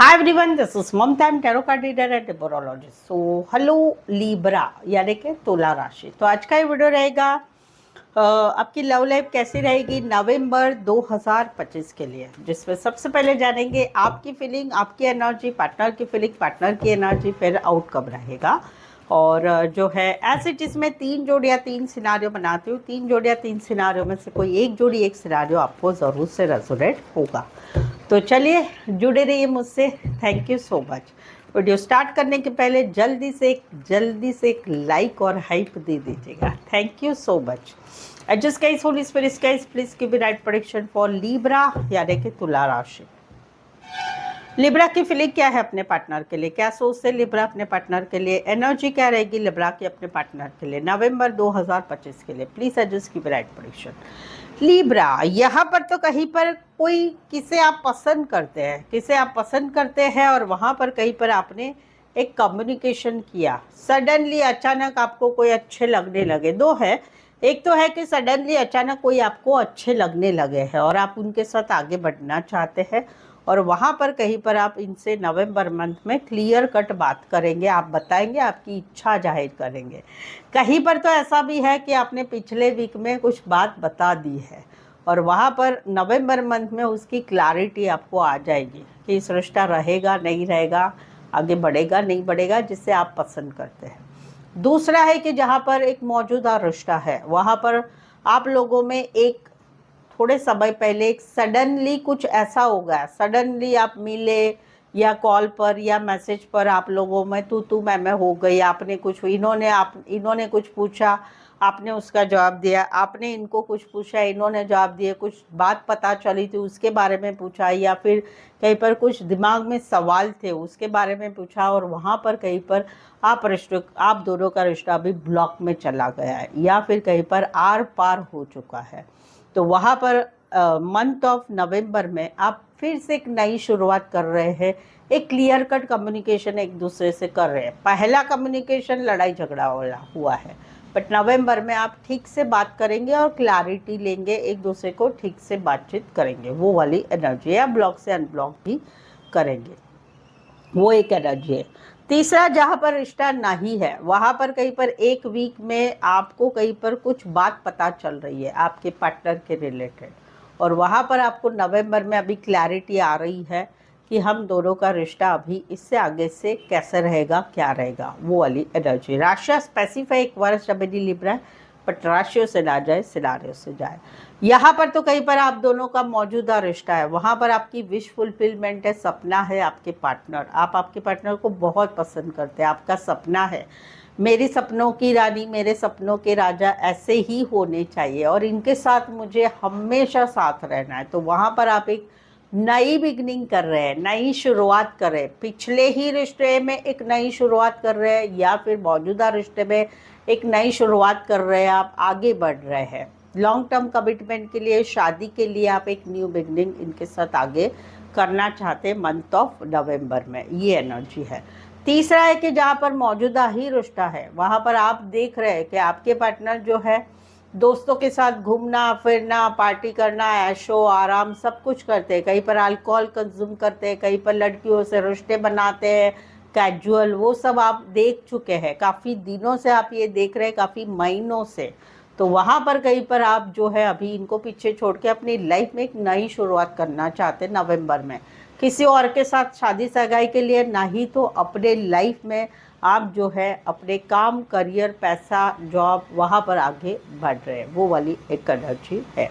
Hi everyone, this is Mamta. I'm tarot card reader and numerologist. So, hello Libra यानी कि तुला राशि। तो आज का ये वीडियो रहेगा आपकी लव लाइफ कैसी रहेगी नवंबर 2025 के लिए, जिसमें सबसे पहले जानेंगे आपकी फीलिंग, आपकी एनर्जी, पार्टनर की फीलिंग, पार्टनर की एनर्जी, फिर आउटकम रहेगा। और जो है एज इट इज में 3 जोड़ियाँ 3 सिनारियो बनाती हूँ। 3 जोड़ियाँ 3 सिनारियो में से कोई एक जोड़ी एक सिनारियो आपको ज़रूर से रेजोनेट होगा। तो चलिए जुड़े रहिए मुझसे। Thank you so much. Video start करने के पहले जल्दी से एक लाइक और हाइप दे दीजिएगा। Thank you so much. Just guys, Holi spirit guys, please give me right prediction for Libra यानी कि तुला राशि। लिब्रा की फीलिंग क्या है अपने पार्टनर के लिए, क्या सोचते हैं लिब्रा अपने पार्टनर के लिए, एनर्जी क्या रहेगी लिब्रा की अपने पार्टनर के लिए नवंबर 2025 के लिए। Please adjust give right prediction. Libra, यहाँ पर तो कहीं पर कोई किसे आप पसंद करते हैं और वहाँ पर कहीं पर आपने एक कम्युनिकेशन किया, सडनली अचानक आपको कोई अच्छे लगने लगे। दो है, एक तो है कि सडनली अचानक कोई आपको अच्छे लगने लगे हैं और आप उनके साथ आगे बढ़ना चाहते हैं और वहाँ पर कहीं पर आप इनसे नवंबर मंथ में क्लियर कट बात करेंगे, आप बताएंगे, आपकी इच्छा जाहिर करेंगे। कहीं पर तो ऐसा भी है कि आपने पिछले वीक में कुछ बात बता दी है और वहाँ पर नवंबर मंथ में उसकी क्लैरिटी आपको आ जाएगी कि इस रिश्ता रहेगा नहीं रहेगा, आगे बढ़ेगा नहीं बढ़ेगा, जिससे आप पसंद करते हैं। दूसरा है कि जहाँ पर एक मौजूदा रिश्ता है वहाँ पर आप लोगों में एक थोड़े समय पहले एक सडनली कुछ ऐसा हो गया, सडनली आप मिले या कॉल पर या मैसेज पर आप लोगों में तू मैं हो गई। आपने कुछ इन्होंने कुछ पूछा, आपने उसका जवाब दिया, आपने इनको कुछ पूछा, इन्होंने जवाब दिया, कुछ बात पता चली थी उसके बारे में पूछा, या फिर कहीं पर कुछ दिमाग में सवाल थे उसके बारे में पूछा और वहाँ पर कहीं पर आप दोनों का रिश्ता अभी ब्लॉक में चला गया है या फिर कहीं पर आर पार हो चुका है। तो वहाँ पर मंथ ऑफ नवंबर में आप फिर से एक नई शुरुआत कर रहे हैं, एक क्लियर कट कम्युनिकेशन एक दूसरे से कर रहे हैं। पहला कम्युनिकेशन लड़ाई झगड़ा वाला हुआ है, बट नवंबर में आप ठीक से बात करेंगे और क्लैरिटी लेंगे, एक दूसरे को ठीक से बातचीत करेंगे, वो वाली एनर्जी है। या ब्लॉक से अनब्लॉक भी करेंगे, वो एक एनर्जी है। तीसरा, जहाँ पर रिश्ता नहीं है वहाँ पर कहीं पर एक वीक में आपको कहीं पर कुछ बात पता चल रही है आपके पार्टनर के रिलेटेड और वहाँ पर आपको नवंबर में अभी क्लैरिटी आ रही है कि हम दोनों का रिश्ता अभी इससे आगे से कैसे रहेगा, क्या रहेगा, वो वाली एनर्जी। राशि स्पेसिफाई एक वर्ष अभी लिब्रा, बट राशियों से ना जाए, सिनारियों से जाए। यहाँ पर तो कहीं पर आप दोनों का मौजूदा रिश्ता है, वहाँ पर आपकी विश फुलफिलमेंट है, सपना है आपके पार्टनर, आप आपके पार्टनर को बहुत पसंद करते हैं, आपका सपना है मेरी सपनों की रानी, मेरे सपनों के राजा ऐसे ही होने चाहिए और इनके साथ मुझे हमेशा साथ रहना है। तो वहाँ पर आप एक नई बिगनिंग कर रहे हैं, नई शुरुआत कर रहे हैं, पिछले ही रिश्ते में एक नई शुरुआत कर रहे हैं या फिर मौजूदा रिश्ते में एक नई शुरुआत कर रहे हैं, आप आगे बढ़ रहे हैं लॉन्ग टर्म कमिटमेंट के लिए, शादी के लिए आप एक न्यू बिगनिंग इनके साथ आगे करना चाहते हैं मंथ ऑफ नवंबर में, ये एनर्जी है। तीसरा है कि जहाँ पर मौजूदा ही रिश्ता है वहाँ पर आप देख रहे हैं कि आपके पार्टनर जो है दोस्तों के साथ घूमना फिरना, पार्टी करना, ऐशो आराम सब कुछ करते हैं, कहीं पर अल्कोहल कंज्यूम करते हैं, कहीं पर लड़कियों से रिश्ते बनाते हैं कैजुअल, वो सब आप देख चुके हैं, काफ़ी दिनों से आप ये देख रहे हैं, काफ़ी महीनों से। तो वहाँ पर कहीं पर आप जो है अभी इनको पीछे छोड़ के अपनी लाइफ में एक नई शुरुआत करना चाहते हैं नवंबर में, किसी और के साथ शादी सगाई के लिए नहीं तो अपने लाइफ में आप जो है अपने काम, करियर, पैसा, जॉब, वहाँ पर आगे बढ़ रहे हैं, वो वाली एक एनर्जी है।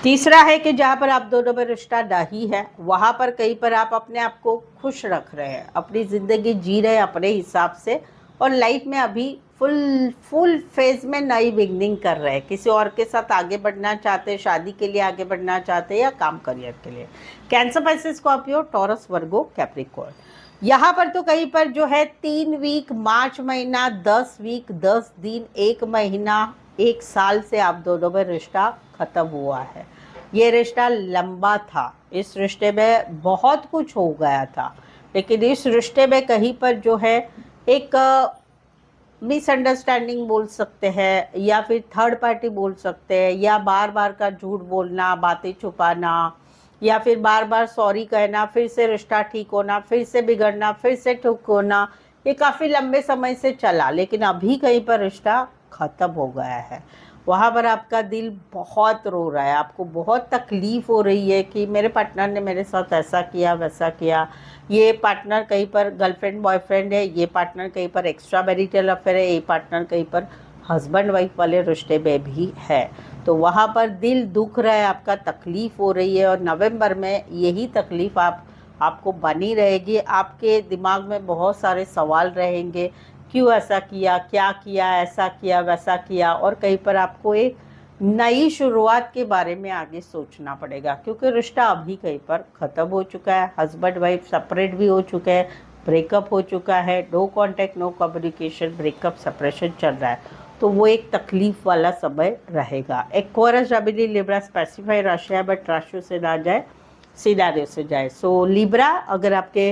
तीसरा है कि जहाँ पर आप दोनों में रिश्ता नहीं है वहाँ पर कहीं पर आप अपने आप को खुश रख रहे हैं, अपनी ज़िंदगी जी रहे हैं अपने हिसाब से और लाइफ में अभी फुल फेज में नई बिगनिंग कर रहे हैं, किसी और के साथ आगे बढ़ना चाहते हैं, शादी के लिए आगे बढ़ना चाहते हैं या काम करियर के लिए। Cancer, Pisces, Scorpio, taurus, Virgo, Capricorn. यहाँ पर तो कहीं पर जो है 3 वीक, मार्च महीना, 10 वीक, 10 दिन, 1 महीना, 1 साल से आप दोनों में रिश्ता खत्म हुआ है। ये रिश्ता लंबा था, इस रिश्ते में बहुत कुछ हो गया था, लेकिन इस रिश्ते में कहीं पर जो है एक मिसअंडरस्टैंडिंग बोल सकते हैं या फिर थर्ड पार्टी बोल सकते हैं या बार बार का झूठ बोलना, बातें छुपाना या फिर बार बार सॉरी कहना, फिर से रिश्ता ठीक होना, फिर से बिगड़ना, फिर से ठीक होना, ये काफ़ी लंबे समय से चला, लेकिन अभी कहीं पर रिश्ता ख़त्म हो गया है। वहाँ पर आपका दिल बहुत रो रहा है, आपको बहुत तकलीफ़ हो रही है कि मेरे पार्टनर ने मेरे साथ ऐसा किया वैसा किया। ये पार्टनर कहीं पर गर्लफ्रेंड बॉयफ्रेंड है, ये पार्टनर कहीं पर एक्स्ट्रा मैरिटल अफेयर है, ये पार्टनर कहीं पर हस्बैंड वाइफ वाले रिश्ते में भी है। तो वहाँ पर दिल दुख रहा है, आपका तकलीफ़ हो रही है, और नवंबर में यही तकलीफ़ आपको बनी रहेगी। आपके दिमाग में बहुत सारे सवाल रहेंगे, क्यों ऐसा किया, क्या किया, ऐसा किया वैसा किया, और कहीं पर आपको एक नई शुरुआत के बारे में आगे सोचना पड़ेगा, क्योंकि रिश्ता अभी कहीं पर ख़त्म हो चुका है। हस्बैंड वाइफ सेपरेट भी हो चुके हैं, ब्रेकअप हो चुका है, no contact no communication, breakup separation चल रहा है। तो वो एक तकलीफ वाला समय रहेगा। एक्वेरियस जेमिनी लिब्रा स्पेसिफाई राशि है, बट राशियों से ना जाए, सिनारियो से जाए। सो लिब्रा, अगर आपके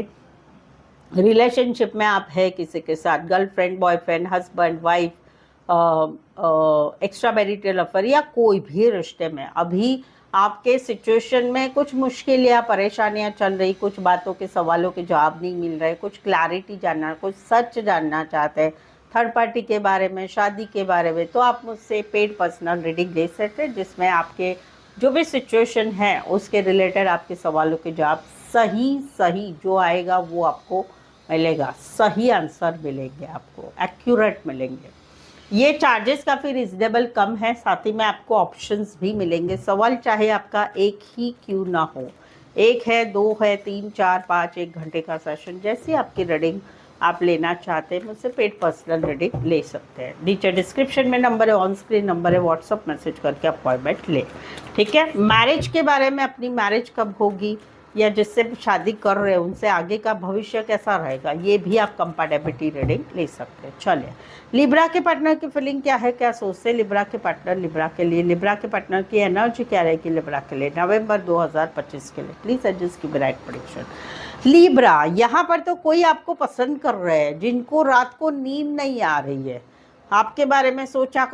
रिलेशनशिप में आप है किसी के साथ, girlfriend boyfriend husband wife, extra marital affair या कोई भी रिश्ते में अभी आपके सिचुएशन में कुछ मुश्किल या परेशानियां चल रही, कुछ बातों के सवालों के जवाब नहीं मिल रहे, कुछ क्लैरिटी जानना, कुछ सच जानना चाहते हैं थर्ड पार्टी के बारे में, शादी के बारे में, तो आप मुझसे पेड पर्सनल रीडिंग ले सकते हैं, जिसमें आपके जो भी सिचुएशन है उसके रिलेटेड आपके सवालों के जवाब सही जो आएगा वो आपको मिलेगा, सही आंसर मिलेंगे, आपको एक्यूरेट मिलेंगे। ये चार्जेस काफ़ी रिजनेबल कम है, साथ ही में आपको ऑप्शंस भी मिलेंगे। सवाल चाहे आपका एक ही क्यों ना हो, एक है, दो है, 3 4 5, 1 घंटे का सेशन, जैसी आपकी रीडिंग आप लेना चाहते हैं मुझसे पेड पर्सनल रीडिंग ले सकते हैं। नीचे डिस्क्रिप्शन में नंबर है, ऑन स्क्रीन नंबर है, व्हाट्सअप मैसेज करके अपॉइंटमेंट ले। ठीक है। मैरिज के बारे में, अपनी मैरिज कब होगी या जिससे शादी कर रहे हैं उनसे आगे का भविष्य कैसा रहेगा, ये भी आप कंपैटिबिलिटी रीडिंग ले सकते हैं। चलिए, लिब्रा के पार्टनर की फीलिंग क्या है, क्या सोचते हैं लिब्रा के पार्टनर लिब्रा के लिए, लिब्रा के पार्टनर की एनर्जी क्या रहेगी लिब्रा के लिए नवंबर 2025 के लिए। प्लीज़ एडजस्ट की ब्राइट प्रेडिक्शन। लिब्रा, यहाँ पर तो कोई आपको पसंद कर रहे हैं, जिनको रात को नींद नहीं आ रही है, आपके बारे में सोचा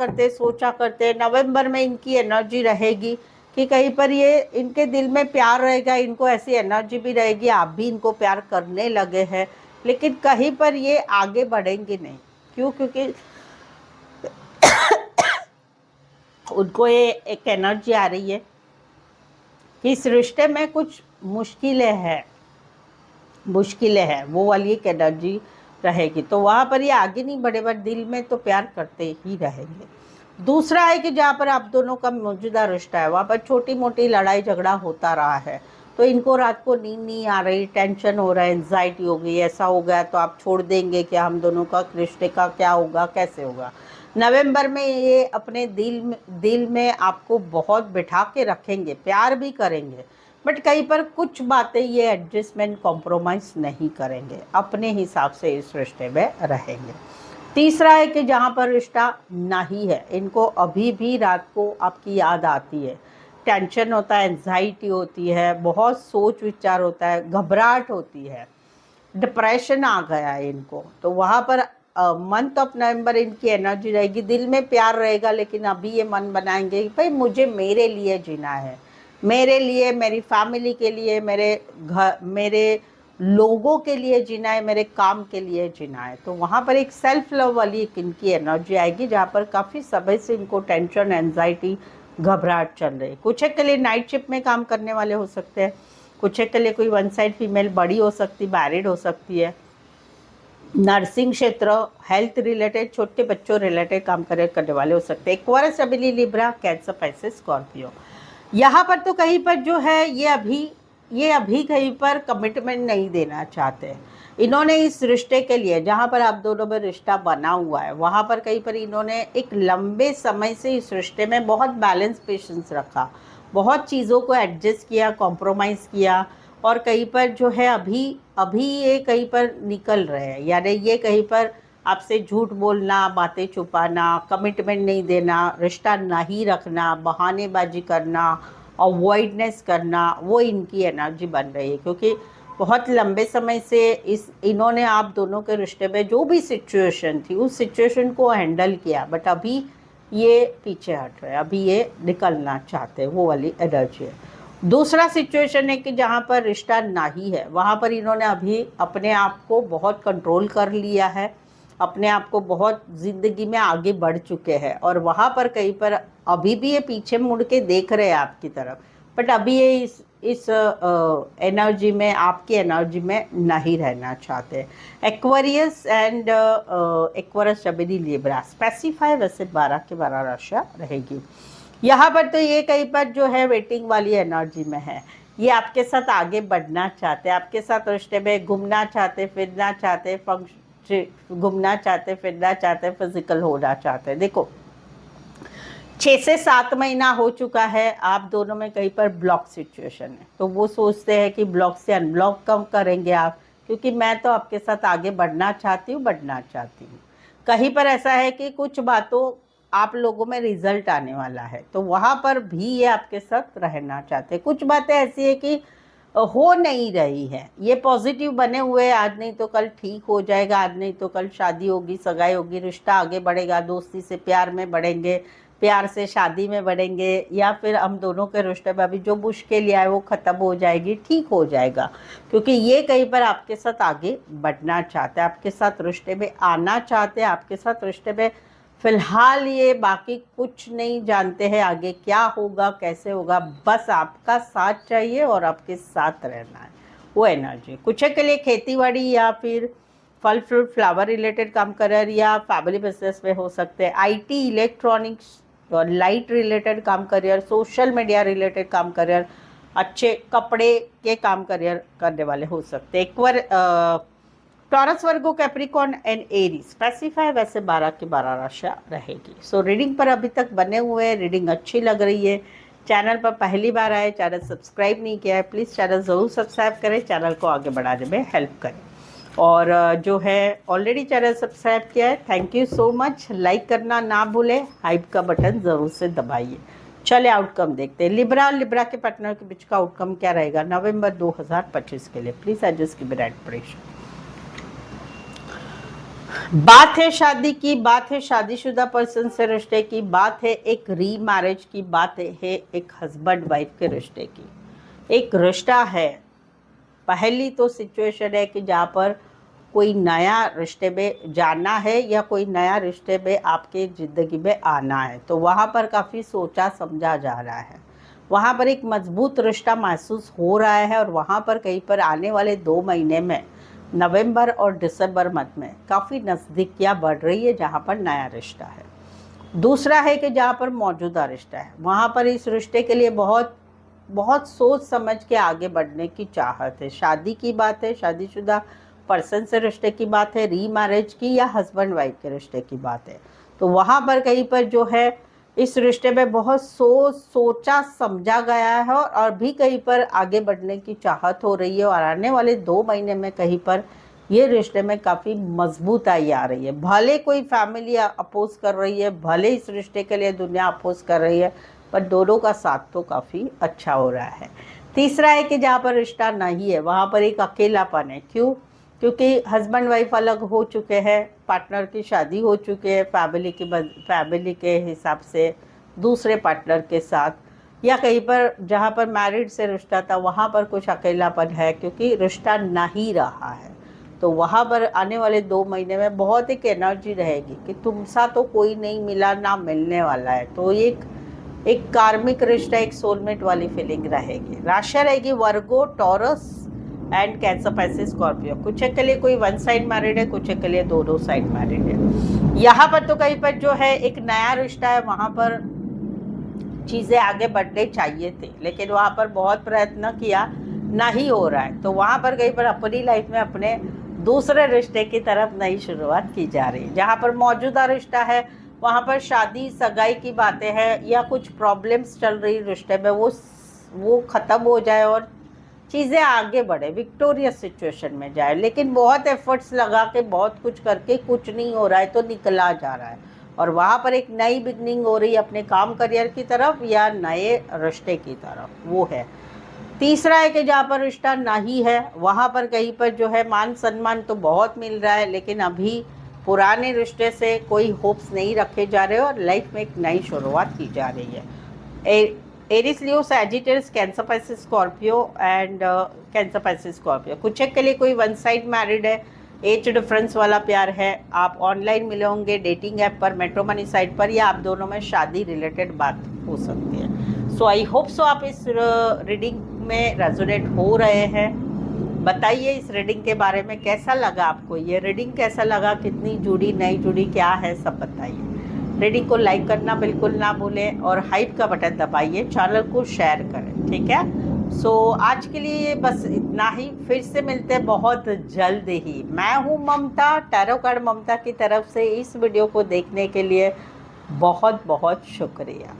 करते नवंबर में इनकी एनर्जी रहेगी कि कहीं पर ये इनके दिल में प्यार रहेगा, इनको ऐसी एनर्जी भी रहेगी, आप भी इनको प्यार करने लगे हैं, लेकिन कहीं पर ये आगे बढ़ेंगे नहीं। क्यों? क्योंकि उनको ये एक एनर्जी आ रही है कि इस रिश्ते में कुछ मुश्किलें हैं, वो वाली एक एनर्जी रहेगी। तो वहाँ पर ये आगे नहीं बढ़े, बट दिल में तो प्यार करते ही रहेंगे। दूसरा है कि जहाँ पर आप दोनों का मौजूदा रिश्ता है वहाँ पर छोटी मोटी लड़ाई झगड़ा होता रहा है, तो इनको रात को नींद नहीं आ रही, टेंशन हो रहा है, एंजाइटी हो गई, ऐसा हो गया तो आप छोड़ देंगे क्या, हम दोनों का रिश्ते का क्या होगा, कैसे होगा। नवंबर में ये अपने दिल में आपको बहुत बिठा के रखेंगे, प्यार भी करेंगे, बट कहीं पर कुछ बातें ये एडजस्टमेंट कॉम्प्रोमाइज़ नहीं करेंगे, अपने हिसाब से इस रिश्ते में रहेंगे। तीसरा है कि जहाँ पर रिश्ता नहीं है, इनको अभी भी रात को आपकी याद आती है, टेंशन होता है, एंजाइटी होती है, बहुत सोच विचार होता है, घबराहट होती है, डिप्रेशन आ गया है इनको। तो वहाँ पर मंथ ऑफ नवंबर इनकी एनर्जी रहेगी, दिल में प्यार रहेगा, लेकिन अभी ये मन बनाएंगे कि भाई मुझे मेरे लिए जीना है, मेरे लिए, मेरी फैमिली के लिए, मेरे लोगों के लिए जीना है, मेरे काम के लिए जीना है। तो वहाँ पर एक सेल्फ लव वाली एक इनकी एनर्जी आएगी, जहाँ पर काफ़ी समय से इनको टेंशन, एंजाइटी, घबराहट चल रही है। कुछ एक के लिए नाइट शिफ्ट में काम करने वाले हो सकते हैं, कुछ एक के लिए कोई वन साइड फीमेल बड़ी हो सकती, मैरिड हो सकती है, नर्सिंग क्षेत्र, हेल्थ रिलेटेड, छोटे बच्चों रिलेटेड काम करने वाले हो सकते हैं। Aquarius Gemini Libra cancer Pisces Scorpio. यहाँ पर तो कहीं पर जो है ये अभी कहीं पर कमिटमेंट नहीं देना चाहते। इन्होंने इस रिश्ते के लिए, जहाँ पर आप दोनों में रिश्ता बना हुआ है, वहाँ पर कहीं पर इन्होंने एक लंबे समय से इस रिश्ते में बहुत बैलेंस पेशेंस रखा, बहुत चीज़ों को एडजस्ट किया, कॉम्प्रोमाइज़ किया, और कहीं पर जो है अभी ये कहीं पर निकल रहे हैं, यानी ये कहीं पर आपसे झूठ बोलना, बातें छुपाना, कमिटमेंट नहीं देना, रिश्ता नहीं रखना, बहानेबाजी करना, अवॉइडनेस करना, वो इनकी एनर्जी बन रही है। क्योंकि बहुत लंबे समय से इन्होंने आप दोनों के रिश्ते में जो भी सिचुएशन थी उस सिचुएशन को हैंडल किया, बट अभी ये पीछे हट रहे हैं, अभी ये निकलना चाहते हैं, वो वाली एनर्जी है। दूसरा सिचुएशन है कि जहाँ पर रिश्ता नहीं है, वहाँ पर इन्होंने अभी अपने आप को बहुत कंट्रोल कर लिया है, अपने आप को बहुत ज़िंदगी में आगे बढ़ चुके हैं, और वहाँ पर कहीं पर अभी भी ये पीछे मुड़ के देख रहे हैं आपकी तरफ, बट अभी ये इस एनर्जी में, आपकी एनर्जी में नहीं रहना चाहते। एक्वेरियस एंड एक्वेरियस शबेदी लिब्रा स्पेसिफाई वैसे 12 के 12 राशियाँ रहेगी। यहाँ पर तो ये कहीं पर जो है वेटिंग वाली एनर्जी में है, ये आपके साथ आगे बढ़ना चाहते हैं, आपके साथ रिश्ते में घूमना चाहते, फिरना चाहते, घूमना चाहते, फिरना चाहते, फिजिकल होना चाहते हैं। देखो 6 से 7 महीना हो चुका है, आप दोनों में कहीं पर ब्लॉक सिचुएशन है, तो वो सोचते हैं कि ब्लॉक से अनब्लॉक कम करेंगे आप, क्योंकि मैं तो आपके साथ आगे बढ़ना चाहती हूँ, कहीं पर ऐसा है कि कुछ बातों आप लोगों में रिजल्ट आने वाला है, तो वहाँ पर भी ये आपके साथ रहना चाहते हैं। कुछ बातें ऐसी है कि हो नहीं रही है, ये पॉजिटिव बने हुए, आज नहीं तो कल ठीक हो जाएगा, आज नहीं तो कल शादी होगी, सगाई होगी, रिश्ता आगे बढ़ेगा, दोस्ती से प्यार में बढ़ेंगे, प्यार से शादी में बढ़ेंगे, या फिर हम दोनों के रिश्ते में अभी जो मुश्किल है वो ख़त्म हो जाएगी, ठीक हो जाएगा, क्योंकि ये कहीं पर आपके साथ आगे बढ़ना चाहते हैं, आपके साथ रिश्ते में आना चाहते हैं, आपके साथ रिश्ते में फिलहाल ये बाकी कुछ नहीं जानते हैं आगे क्या होगा, कैसे होगा, बस आपका साथ चाहिए और आपके साथ रहना है, वो एनर्जी। कुछ के लिए खेतीबाड़ी या फिर फल फ्रूट फ्लावर रिलेटेड काम करियर या फैमिली बिजनेस में हो सकते हैं, आईटी इलेक्ट्रॉनिक्स और लाइट रिलेटेड काम करियर, सोशल मीडिया रिलेटेड काम करियर, अच्छे कपड़े के काम करियर करने वाले हो सकते हैं। एक बार Taurus, Virgo, Capricorn and Aries specify वैसे 12 की 12 राशियाँ रहेगी। सो रीडिंग पर अभी तक बने हुए हैं, रीडिंग अच्छी लग रही है, चैनल पर पहली बार आए, चैनल सब्सक्राइब नहीं किया है, प्लीज़ चैनल ज़रूर सब्सक्राइब करें, चैनल को आगे बढ़ाने में हेल्प करें, और जो है ऑलरेडी चैनल सब्सक्राइब किया है, thank you so much. Like करना ना भूलें, हाइप का बटन ज़रूर से दबाइए। चले आउटकम देखते हैं। लिब्रा के पार्टनर के बीच का आउटकम क्या रहेगा नवंबर 2025 के लिए, प्लीज़ एडजस्ट की बिना प्रेशर। बात है शादी की, बात है शादीशुदा पर्सन से रिश्ते की, बात है एक रीमैरिज की, बात है एक हस्बैंड वाइफ के रिश्ते की। एक रिश्ता है, पहली तो सिचुएशन है कि जहाँ पर कोई नया रिश्ते में जाना है या कोई नया रिश्ते में आपके ज़िंदगी में आना है, तो वहाँ पर काफ़ी सोचा समझा जा रहा है, वहाँ पर एक मजबूत रिश्ता महसूस हो रहा है, और वहाँ पर कहीं पर आने वाले 2 महीने में नवंबर और दिसंबर मंथ में काफ़ी नज़दीकियाँ बढ़ रही है जहाँ पर नया रिश्ता है। दूसरा है कि जहाँ पर मौजूदा रिश्ता है, वहाँ पर इस रिश्ते के लिए बहुत बहुत सोच समझ के आगे बढ़ने की चाहत है। शादी की बात है, शादीशुदा पर्सन से रिश्ते की बात है, रीमैरिज की या हस्बैंड वाइफ के रिश्ते की बात है, तो वहाँ पर कहीं पर जो है इस रिश्ते में बहुत सोचा समझा गया है, और भी कहीं पर आगे बढ़ने की चाहत हो रही है, और आने वाले 2 महीने में कहीं पर ये रिश्ते में काफ़ी मजबूताई आ रही है। भले कोई फैमिली अपोज कर रही है, भले इस रिश्ते के लिए दुनिया अपोज कर रही है, पर दोनों का साथ तो काफ़ी अच्छा हो रहा है। तीसरा है कि जहाँ पर रिश्ता नहीं है वहाँ पर एक अकेलापन है। क्यों? क्योंकि हस्बैंड वाइफ अलग हो चुके हैं, पार्टनर की शादी हो चुकी है, फैमिली के हिसाब से दूसरे पार्टनर के साथ, या कहीं पर जहाँ पर मैरिड से रिश्ता था वहाँ पर कुछ अकेलापन है क्योंकि रिश्ता नहीं रहा है। तो वहाँ पर आने वाले 2 महीने में बहुत एक एनर्जी रहेगी कि तुमसा तो कोई नहीं मिला, ना मिलने वाला है, तो एक कार्मिक रिश्ता, एक सोलमेट वाली फीलिंग रहेगी। राशि रहेगी Virgo, Taurus and Cancer, passive, Scorpio. कुछ के लिए कोई 1 साइड मैरिड है, कुछ के लिए 2 साइड मैरिड है। यहाँ पर तो कहीं पर जो है एक नया रिश्ता है, वहाँ पर चीज़ें आगे बढ़ने चाहिए थे, लेकिन वहाँ पर बहुत प्रयत्न किया, नहीं हो रहा है, तो वहाँ पर कहीं पर अपनी लाइफ में अपने दूसरे रिश्ते की तरफ नई शुरुआत की जा रही है। जहाँ पर मौजूदा रिश्ता है वहाँ पर शादी सगाई की बातें हैं, या कुछ प्रॉब्लम्स चल रही रिश्ते में, वो ख़त्म हो जाए और चीज़ें आगे बढ़े, विक्टोरियस सिचुएशन में जाए। लेकिन बहुत एफर्ट्स लगा के, बहुत कुछ करके कुछ नहीं हो रहा है, तो निकला जा रहा है, और वहाँ पर एक नई बिगनिंग हो रही है अपने काम करियर की तरफ या नए रिश्ते की तरफ, वो है। तीसरा है कि जहाँ पर रिश्ता नहीं है वहाँ पर कहीं पर जो है मान सम्मान तो बहुत मिल रहा है, लेकिन अभी पुराने रिश्ते से कोई होप्स नहीं रखे जा रहे और लाइफ में एक नई शुरुआत की जा रही है। Aries Leo Sagittarius cancer Pisces Scorpio and cancer Pisces Scorpio. कुछ एक के लिए कोई वन साइड मैरिड है, एज डिफरेंस वाला प्यार है, आप ऑनलाइन मिले होंगे डेटिंग ऐप पर, मैट्रिमोनी साइट पर, या आप दोनों में शादी रिलेटेड बात हो सकती है। सो आई होप सो आप इस रीडिंग में रेजोनेट हो रहे हैं। बताइए इस रीडिंग के बारे में, कैसा लगा आपको ये रीडिंग, कैसा लगा, कितनी जुड़ी नहीं जुड़ी, क्या है सब बताइए। रीडिंग को लाइक करना बिल्कुल ना भूलें और हाइप का बटन दबाइए, चैनल को शेयर करें, ठीक है। सो आज के लिए बस इतना ही, फिर से मिलते हैं बहुत जल्द ही। मैं हूँ ममता, टैरो कार्ड ममता की तरफ से। इस वीडियो को देखने के लिए बहुत बहुत शुक्रिया।